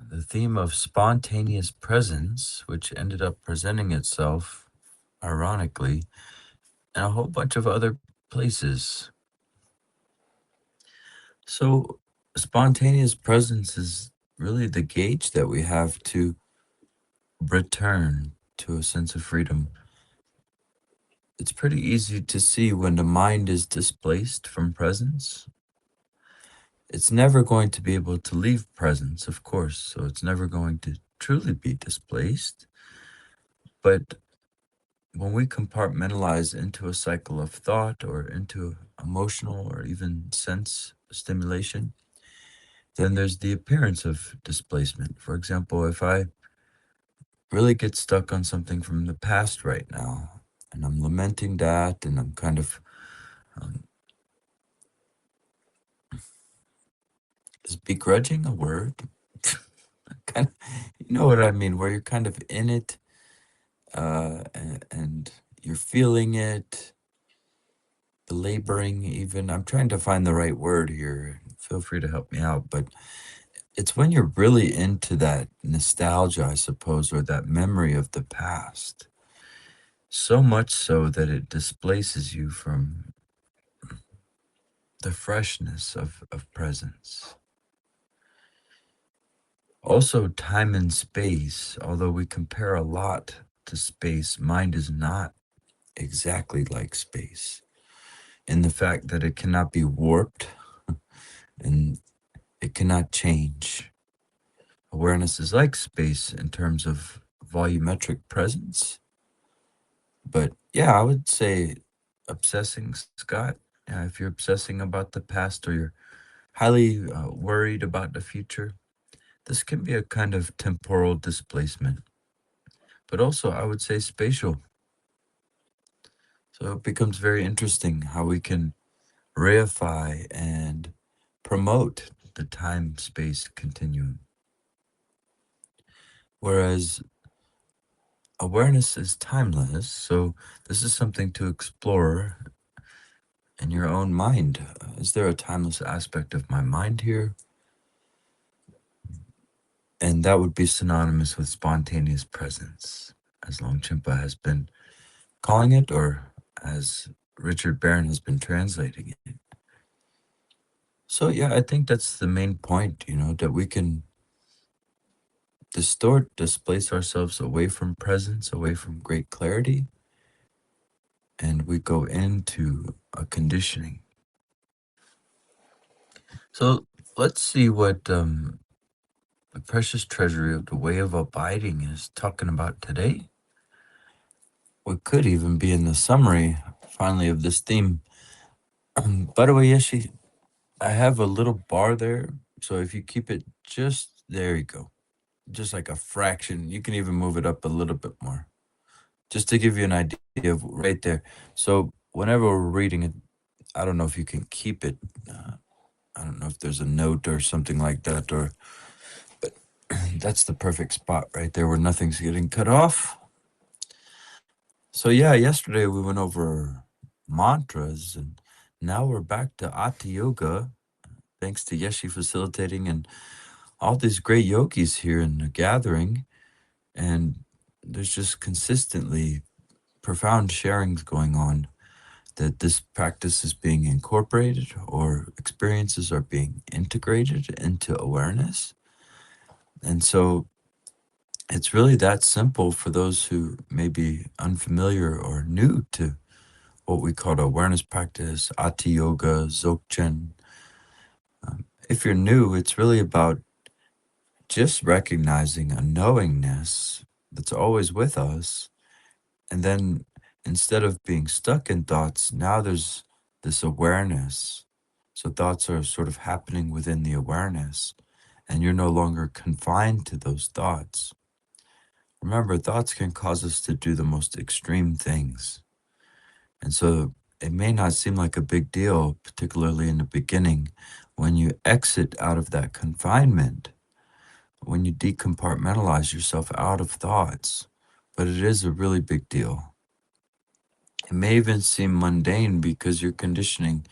the theme of spontaneous presence, which ended up presenting itself, ironically, in a whole bunch of other places. So, spontaneous presence is really the gauge that we have to return to a sense of freedom. It's pretty easy to see when the mind is displaced from presence. It's never going to be able to leave presence, of course, so it's never going to truly be displaced. But when we compartmentalize into a cycle of thought or into emotional or even sense stimulation, then there's the appearance of displacement. For example, if I really get stuck on something from the past right now, and I'm lamenting that, and I'm kind of, um, is begrudging a word? kind of, you know what I mean, where you're kind of in it, and you're feeling it, belaboring even. I'm trying to find the right word here. Feel free to help me out, but it's when you're really into that nostalgia, I suppose, or that memory of the past. So much so that it displaces you from the freshness of presence. Also, time and space, although we compare a lot to space, mind is not exactly like space in the fact that it cannot be warped and it cannot change. Awareness is like space in terms of volumetric presence. But yeah, I would say obsessing, Scott. Yeah, if you're obsessing about the past or you're highly worried about the future, this can be a kind of temporal displacement. But also, I would say spatial. So it becomes very interesting how we can reify and promote the time space continuum. Whereas awareness is timeless, so this is something to explore in your own mind. Is there a timeless aspect of my mind here? And that would be synonymous with spontaneous presence, as Longchenpa has been calling it, or as Richard Barron has been translating it. So, yeah, I think that's the main point, that we can displace ourselves away from presence, away from great clarity, and we go into a conditioning. So, let's see what the precious treasury of the way of abiding is talking about today. What could even be in the summary, finally, of this theme. By the way, Yeshi, I have a little bar there, so if you keep it just there, you go, just like a fraction. You can even move it up a little bit more, just to give you an idea of right there. So whenever we're reading it, I don't know if you can keep it. Uh, I don't know if there's a note or something like that, but that's the perfect spot right there where nothing's getting cut off. So yeah, yesterday we went over mantras, and now we're back to Ati Yoga, thanks to Yeshi facilitating and all these great yogis here in the gathering. And there's just consistently profound sharings going on that this practice is being incorporated or experiences are being integrated into awareness. And so it's really that simple for those who may be unfamiliar or new to what we call awareness practice, Ati Yoga, Dzogchen. If you're new, it's really about just recognizing a knowingness that's always with us. And then instead of being stuck in thoughts, now there's this awareness. So thoughts are sort of happening within the awareness, and you're no longer confined to those thoughts. Remember, thoughts can cause us to do the most extreme things. And so it may not seem like a big deal, particularly in the beginning, when you exit out of that confinement, when you decompartmentalize yourself out of thoughts. But it is a really big deal. It may even seem mundane because your conditioning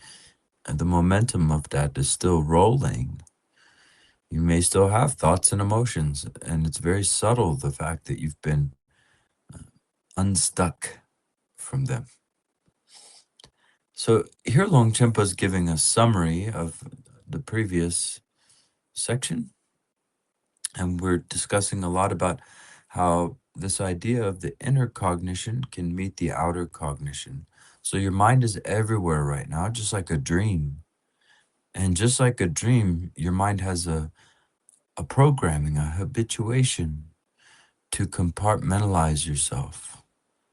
and the momentum of that is still rolling. You may still have thoughts and emotions, and it's very subtle the fact that you've been unstuck from them. So here Longchenpa is giving a summary of the previous section, and we're discussing a lot about how this idea of the inner cognition can meet the outer cognition. So your mind is everywhere right now, just like a dream. And just like a dream, your mind has a programming, a habituation to compartmentalize yourself,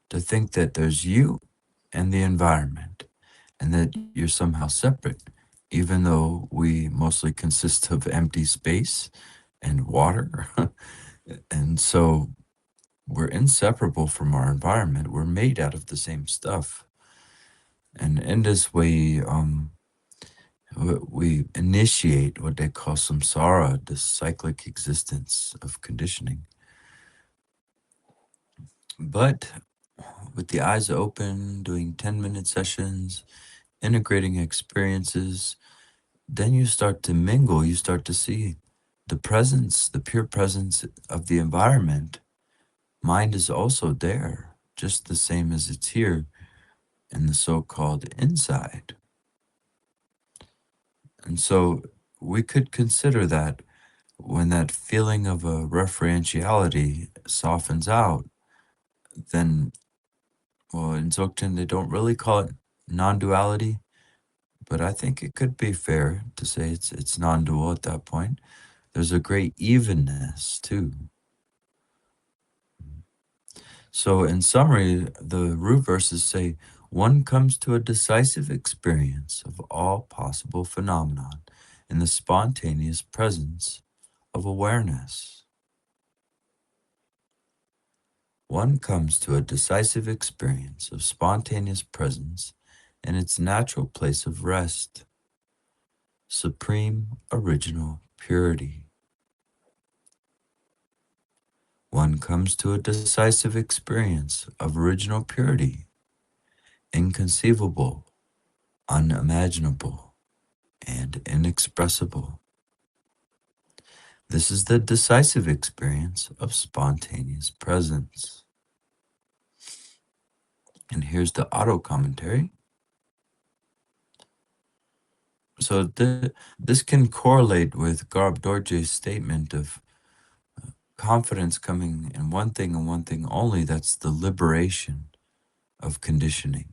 to think that there's you and the environment, and that you're somehow separate, even though we mostly consist of empty space and water. And so we're inseparable from our environment. We're made out of the same stuff. And in this way, we initiate what they call samsara, the cyclic existence of conditioning. But with the eyes open, doing 10-minute sessions, integrating experiences, then you start to mingle, you start to see the presence, the pure presence of the environment. Mind is also there, just the same as it's here in the so-called inside. And so we could consider that when that feeling of a referentiality softens out, then, well, in Dzogchen, they don't really call it non-duality, but I think it could be fair to say it's non-dual at that point. There's a great evenness too. So in summary, the root verses say, one comes to a decisive experience of all possible phenomenon in the spontaneous presence of awareness. One comes to a decisive experience of spontaneous presence in its natural place of rest, supreme original purity. One comes to a decisive experience of original purity, inconceivable, unimaginable, and inexpressible. This is the decisive experience of spontaneous presence. And here's the auto commentary. So this can correlate with Garb Dorje's statement of confidence coming in one thing and one thing only. That's the liberation of conditioning.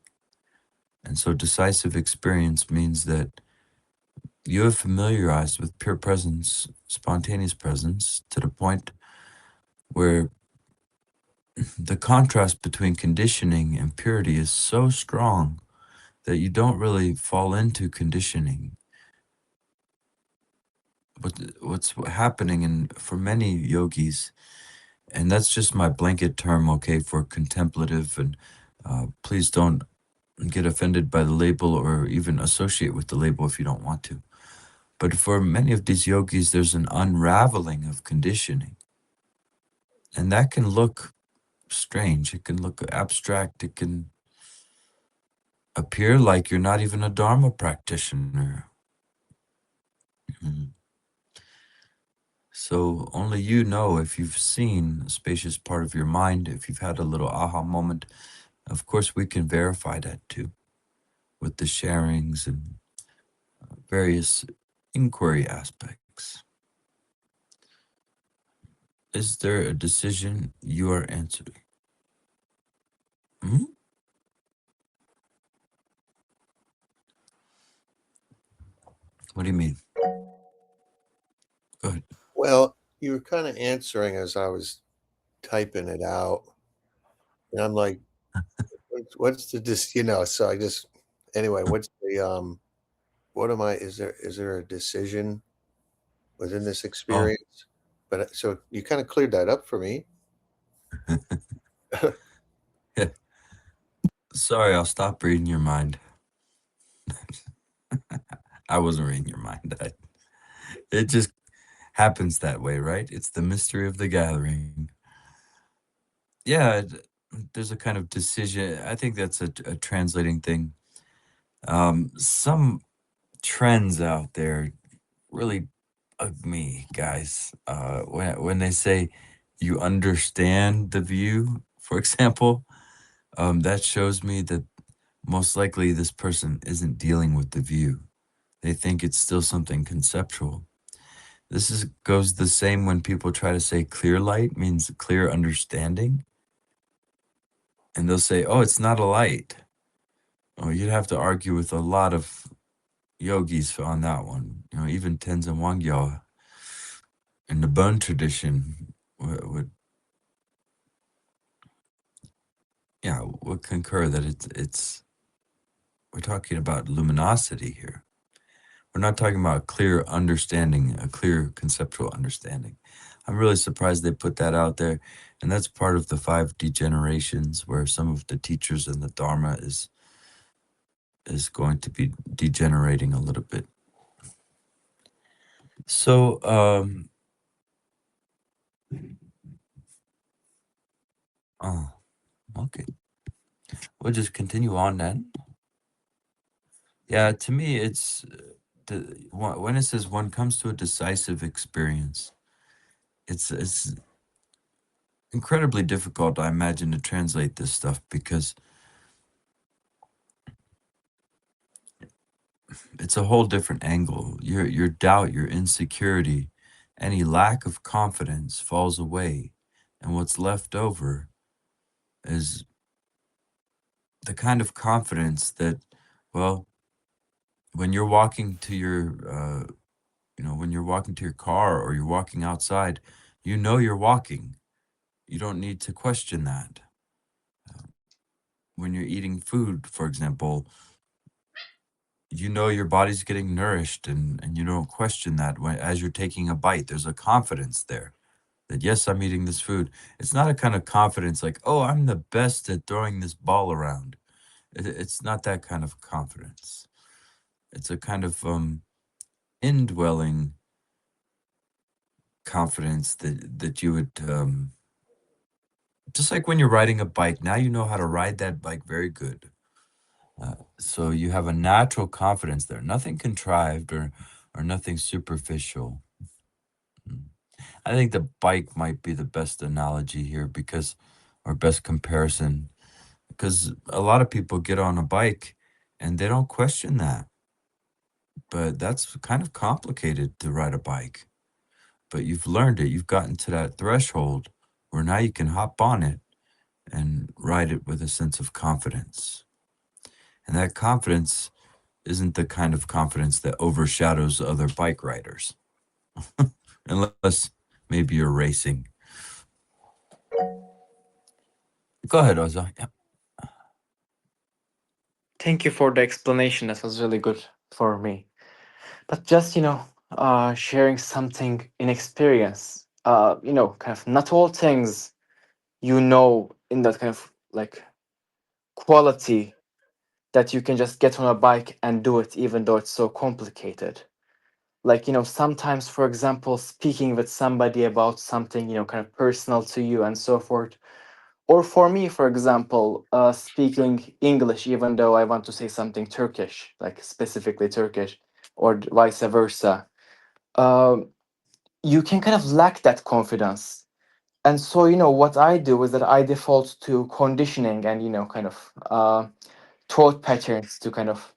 And so decisive experience means that you have familiarized with pure presence, spontaneous presence, to the point where the contrast between conditioning and purity is so strong that you don't really fall into conditioning. But what's happening for many yogis, and that's just my blanket term, okay, for contemplative, and please don't get offended by the label or even associate with the label if you don't want to. But for many of these yogis, there's an unraveling of conditioning. And that can look strange. It can look abstract. It can appear like you're not even a Dharma practitioner. So only you know if you've seen a spacious part of your mind, if you've had a little aha moment. Of course, we can verify that too with the sharings and various inquiry aspects. Is there a decision you are answering? Hmm? What do you mean? Go ahead. Well, you were kind of answering as I was typing it out, and I'm like, what's the so I just anyway, what's what am I is there a decision within this Oh, experience? But so you kind of cleared that up for me. yeah. Sorry, I'll stop reading your mind. I wasn't reading your mind. It just happens that way, right? It's the mystery of the gathering. Yeah, there's a kind of decision. I think that's a translating thing. Some trends out there really of me, guys. When they say you understand the view, for example, that shows me that most likely this person isn't dealing with the view. They think it's still something conceptual. This is goes the same when people try to say clear light means clear understanding, and they'll say, "Oh, it's not a light." Oh, you'd have to argue with a lot of yogis on that one. Even Tenzin Wangyal in the Bon tradition would yeah would concur that it's we're talking about luminosity here. We're not talking about clear understanding, a clear conceptual understanding. I'm really surprised they put that out there, and that's part of the 5 degenerations, where some of the teachers in the Dharma is going to be degenerating a little bit. So, oh, okay. We'll just continue on then. Yeah, to me, it's when it says one comes to a decisive experience, it's incredibly difficult, I imagine, to translate this stuff because it's a whole different angle. Your doubt, your insecurity, any lack of confidence falls away, and what's left over is the kind of confidence that, well, when you're walking to when you're walking to your car or you're walking outside, you're walking. You don't need to question that. When you're eating food, for example, your body's getting nourished, and you don't question that as you're taking a bite. There's a confidence there that, yes, I'm eating this food. It's not a kind of confidence like, oh, I'm the best at throwing this ball around. It's not that kind of confidence. It's a kind of indwelling confidence that you would just like when you're riding a bike. Now you know how to ride that bike very good. So you have a natural confidence there, nothing contrived or nothing superficial. Mm. I think the bike might be the best analogy here or best comparison, because a lot of people get on a bike and they don't question that. But that's kind of complicated to ride a bike. But you've learned it, you've gotten to that threshold where now you can hop on it and ride it with a sense of confidence. And that confidence isn't the kind of confidence that overshadows other bike riders, unless maybe you're racing. Go ahead, Oza. Yeah. Thank you for the explanation. That was really good for me. But just, sharing something in experience, kind of not all things in that kind of like quality that you can just get on a bike and do it, even though it's so complicated. Like, sometimes, for example, speaking with somebody about something, kind of personal to you and so forth. Or for me, for example, speaking English, even though I want to say something Turkish, like specifically Turkish, or vice versa, um, you can kind of lack that confidence. And so, what I do is that I default to conditioning and, kind of thought patterns to kind of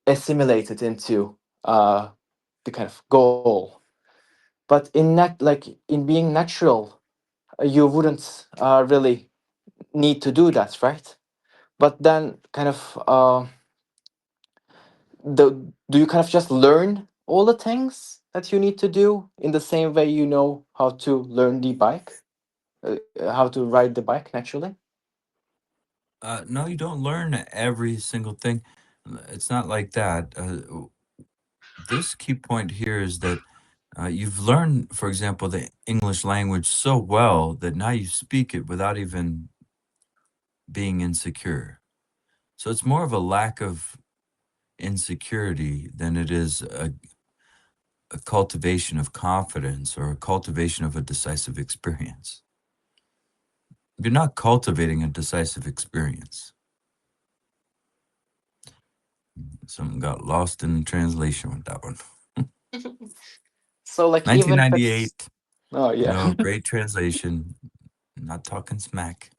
assimilate it into the kind of goal. But in being natural, you wouldn't really need to do that, right? But then kind of do you kind of just learn all the things that you need to do in the same way you know how to learn the bike, how to ride the bike naturally? No, you don't learn every single thing. It's not like that. This key point here is that you've learned, for example, the English language so well that now you speak it without even being insecure. So it's more of a lack of insecurity than it is a cultivation of confidence or a cultivation of a decisive experience. You're not cultivating a decisive experience. Something got lost in translation with that one. So like even if it's 1998. oh You yeah. know, great translation. Not talking smack.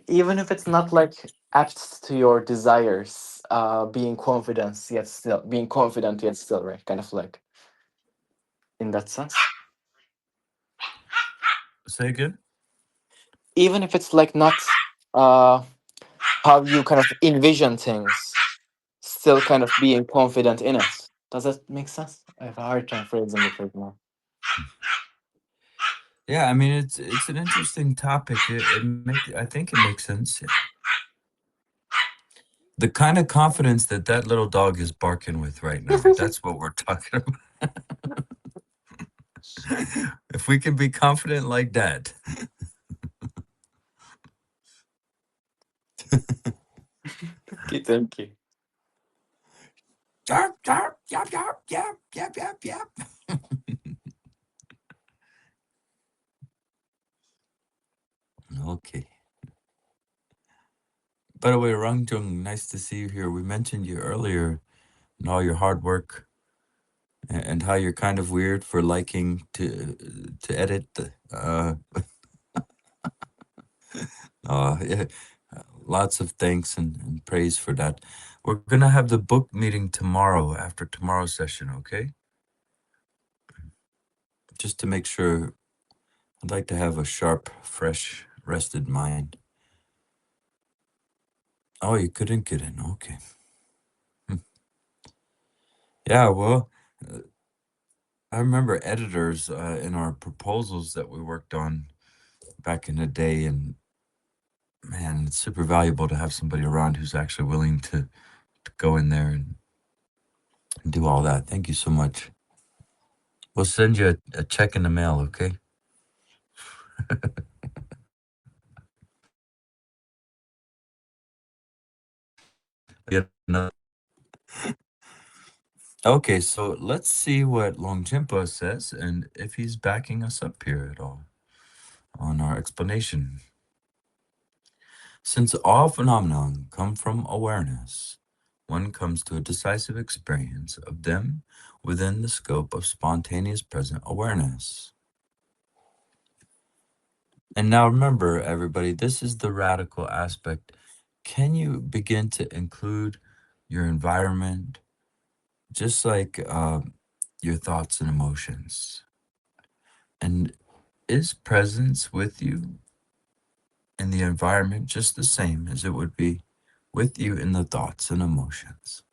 Even if it's not like apt to your desires, being confident yet still, right? Kind of like in that sense. Say again? Even if it's like not uh how you kind of envision things, still kind of being confident in it. Does that make sense? I have a hard time phrasing it right now. Yeah, I mean it's an interesting topic. I think it makes sense. The kind of confidence that little dog is barking with right now. That's what we're talking about. If we can be confident like that. Okay, thank you. Yarp, yarp, yap, yarp, yap, yap, yap, yap. Okay. By the way, Rangjung, nice to see you here. We mentioned you earlier and all your hard work and how you're kind of weird for liking to edit. Yeah, lots of thanks and praise for that. We're gonna have the book meeting tomorrow after tomorrow's session, okay? Just to make sure, I'd like to have a sharp, fresh, rested mind. Oh, you couldn't get in, okay. Yeah, well, uh, I remember editors in our proposals that we worked on back in the day, and man, it's super valuable to have somebody around who's actually willing to go in there and do all that. Thank you so much. We'll send you a check in the mail, okay? Get another. Okay, so let's see what Longchenpa says and if he's backing us up here at all on our explanation. Since all phenomena come from awareness, one comes to a decisive experience of them within the scope of spontaneous present awareness. And now remember, everybody, this is the radical aspect. Can you begin to include your environment, just like your thoughts and emotions? And is presence with you in the environment just the same as it would be with you in the thoughts and emotions?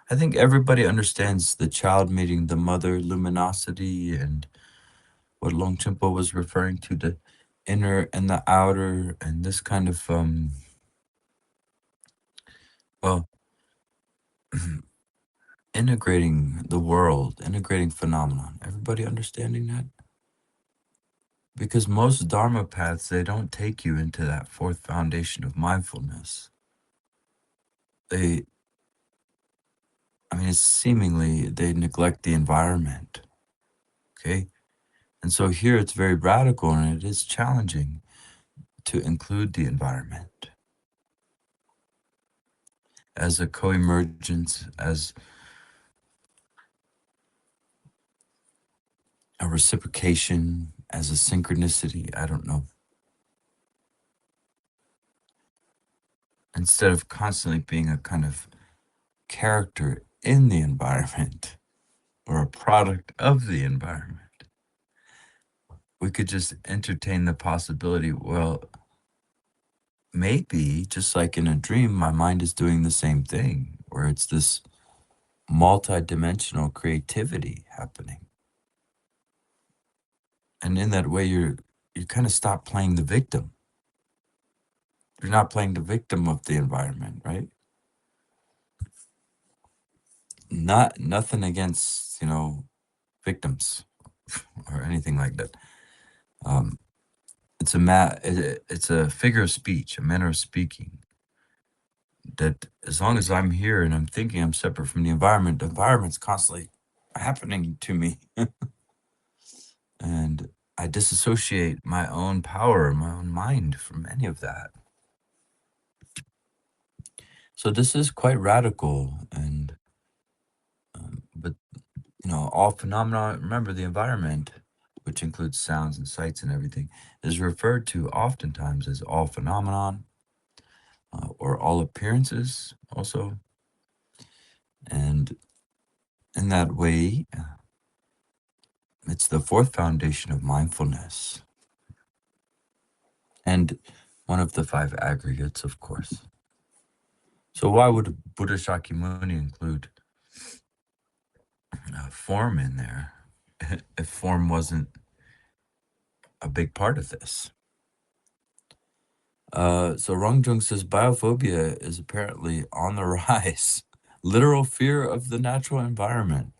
I think everybody understands the child meeting the mother luminosity and what Longchenpa was referring to, the inner and the outer, and this kind of well, integrating the world, integrating phenomenon. Everybody understanding that? Because most Dharma paths, they don't take you into that fourth foundation of mindfulness. I mean, it's seemingly they neglect the environment. Okay. And so here it's very radical and it is challenging to include the environment as a co-emergence, as a reciprocation, as a synchronicity. I don't know. Instead of constantly being a kind of character in the environment or a product of the environment, we could just entertain the possibility, well, maybe just like in a dream, my mind is doing the same thing, where it's this multi-dimensional creativity happening. And in that way, you kind of stop playing the victim. You're not playing the victim of the environment, right? Nothing against, victims or anything like that. It's a figure of speech, a manner of speaking. That as long as I'm here and I'm thinking I'm separate from the environment's constantly happening to me. And I disassociate my own power, my own mind from any of that. So this is quite radical, and But all phenomena, remember the environment, which includes sounds and sights and everything, is referred to oftentimes as all phenomenon or all appearances also. And in that way, it's the fourth foundation of mindfulness and one of the five aggregates, of course. So why would Buddha Shakyamuni include form in there if form wasn't a big part of this? So Rangjung says biophobia is apparently on the rise. Literal fear of the natural environment.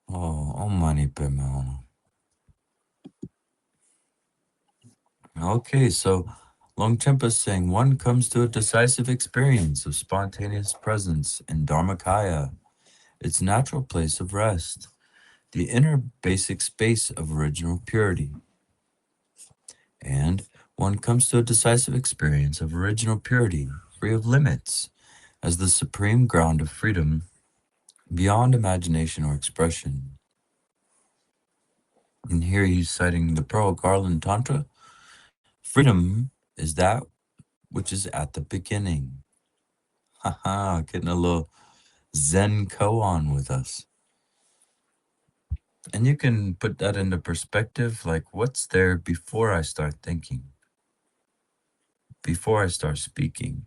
Oh Mani Padme. Okay, so Longchenpa is saying one comes to a decisive experience of spontaneous presence in Dharmakaya, its natural place of rest, the inner basic space of original purity. And one comes to a decisive experience of original purity, free of limits, as the supreme ground of freedom beyond imagination or expression. And here he's citing the Pearl Garland Tantra. Freedom is that which is at the beginning. Haha, getting a little Zen koan with us. And you can put that into perspective, like what's there before I start thinking, before I start speaking.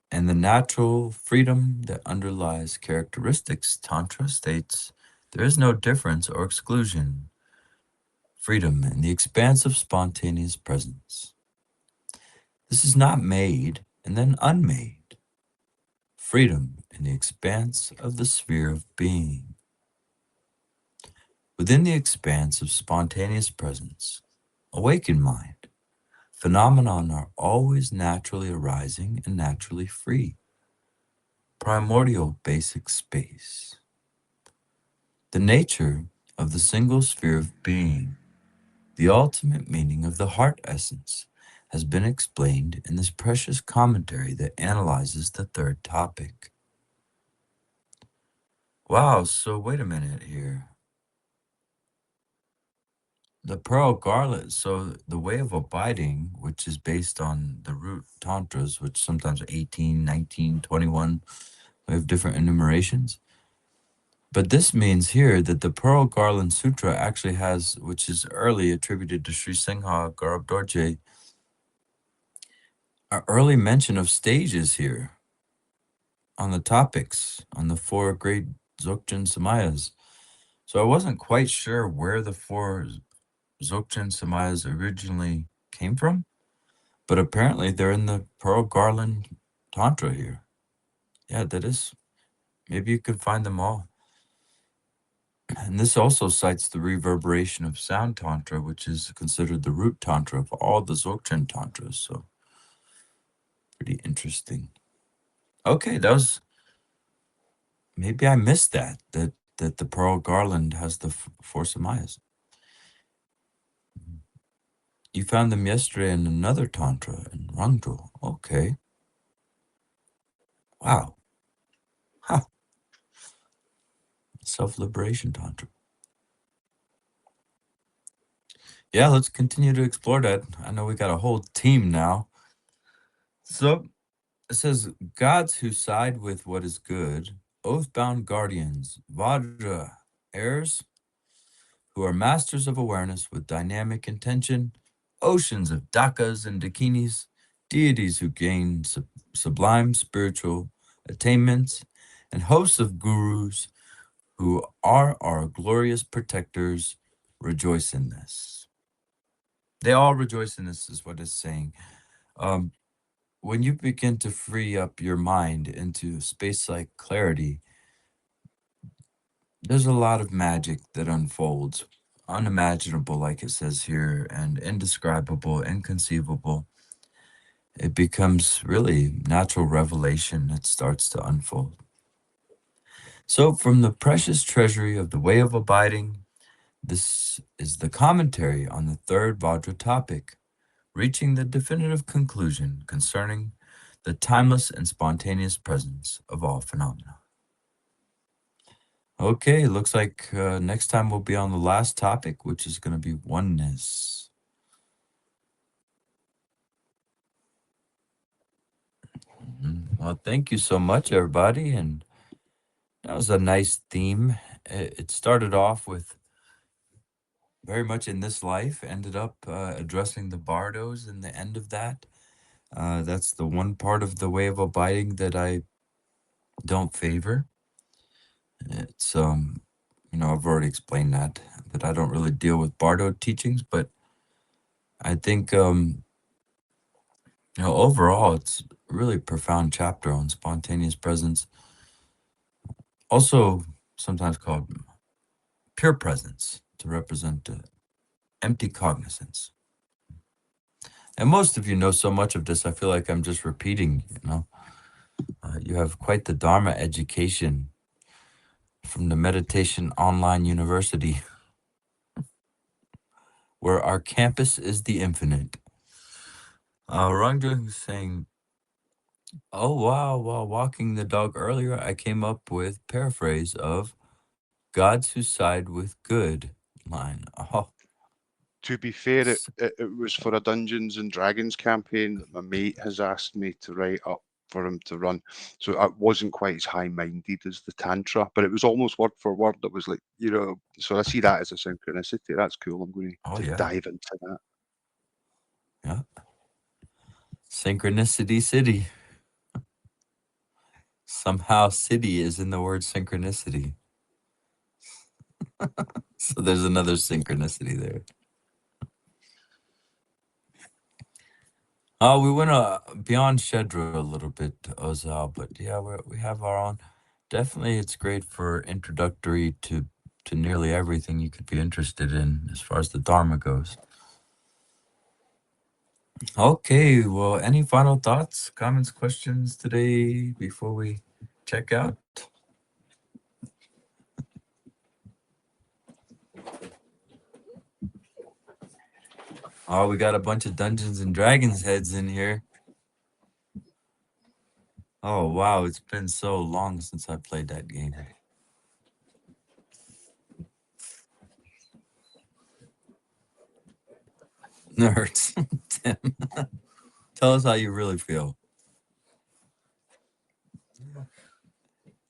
And the natural freedom that underlies characteristics, Tantra states, there is no difference or exclusion. Freedom in the expanse of spontaneous presence. This is not made and then unmade. Freedom in the expanse of the sphere of being. Within the expanse of spontaneous presence, awakened mind, phenomenon are always naturally arising and naturally free. Primordial basic space. The nature of the single sphere of being, the ultimate meaning of the heart essence, has been explained in this precious commentary that analyzes the third topic. Wow, so wait a minute here. The Pearl Garland, so the way of abiding, which is based on the root tantras, which sometimes 18, 19, 21, we have different enumerations. But this means here that the Pearl Garland Sutra actually has, which is early attributed to Sri Singha Garab Dorje, an early mention of stages here on the topics, on the four great Dzogchen Samayas. So I wasn't quite sure where the four Dzogchen Samayas originally came from, but apparently they're in the Pearl Garland Tantra here. Yeah, that is. Maybe you could find them all. And this also cites the reverberation of sound tantra, which is considered the root tantra of all the Dzogchen tantras. So pretty interesting. Okay, that was, maybe I missed that the Pearl Garland has the four samayas. You found them yesterday in another tantra in Rangdro. Okay. Wow. Huh. Self-liberation tantra. Yeah, let's continue to explore that. I know we got a whole team now. So it says, gods who side with what is good, oath-bound guardians, Vajra, heirs, who are masters of awareness with dynamic intention, oceans of dakas and dakinis, deities who gain sublime spiritual attainments, and hosts of gurus who are our glorious protectors, rejoice in this. They all rejoice in this, is what it's saying. When you begin to free up your mind into space-like clarity, there's a lot of magic that unfolds, unimaginable, like it says here, and indescribable, inconceivable. It becomes really natural revelation that starts to unfold. So from the precious treasury of the way of abiding, this is the commentary on the third Vajra topic, reaching the definitive conclusion concerning the timeless and spontaneous presence of all phenomena. Okay, looks like next time we'll be on the last topic, which is going to be oneness. Well, thank you so much, everybody. And that was a nice theme. It started off with very much in this life, ended up addressing the bardos in the end of that. That's the one part of the way of abiding that I don't favor. It's I've already explained that I don't really deal with bardo teachings, but I think overall it's a really profound chapter on spontaneous presence, also sometimes called pure presence, to represent empty cognizance. And most of you know so much of this, I feel like I'm just repeating. You have quite the Dharma education from the Meditation Online University, where our campus is the infinite. Rangjung is saying, oh wow, while walking the dog earlier, I came up with paraphrase of gods who side with good line. Oh, To be fair, it was for a Dungeons and Dragons campaign that my mate has asked me to write up for him to run. So I wasn't quite as high-minded as the Tantra, but it was almost word for word. It was like, so I see that as a synchronicity. That's cool. I'm going to dive into that. Yeah. Synchronicity city. Somehow city is in the word synchronicity. So there's another synchronicity there. Oh, we went beyond Shedra a little bit, Ozal, but yeah, we have our own. Definitely, it's great for introductory to nearly everything you could be interested in as far as the Dharma goes. Okay, well, any final thoughts, comments, questions today before we check out? Oh, we got a bunch of Dungeons and Dragons heads in here. Oh, wow, it's been so long since I played that game. Nerds. Tim, tell us how you really feel.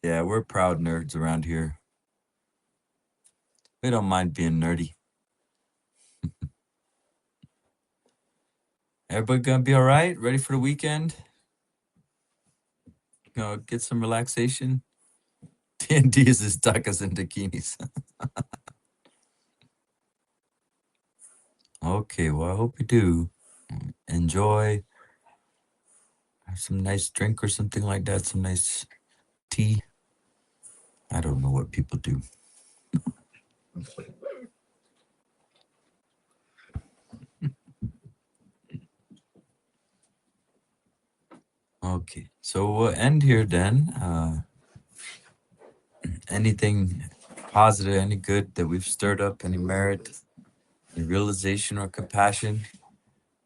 Yeah, we're proud nerds around here. We don't mind being nerdy. Everybody gonna be all right? Ready for the weekend? Get some relaxation. D&D is as takas and bikinis. Okay, well, I hope you do. Enjoy. Have some nice drink or something like that. Some nice tea. I don't know what people do. Okay, so we'll end here then. Anything positive, any good that we've stirred up, any merit, any realization or compassion?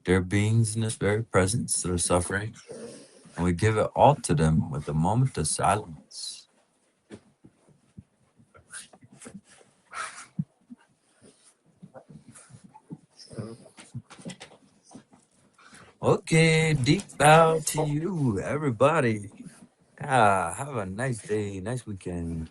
There are beings in this very presence that are suffering, and we give it all to them with a moment of silence. Okay, deep bow to you, everybody. Have a nice day, nice weekend.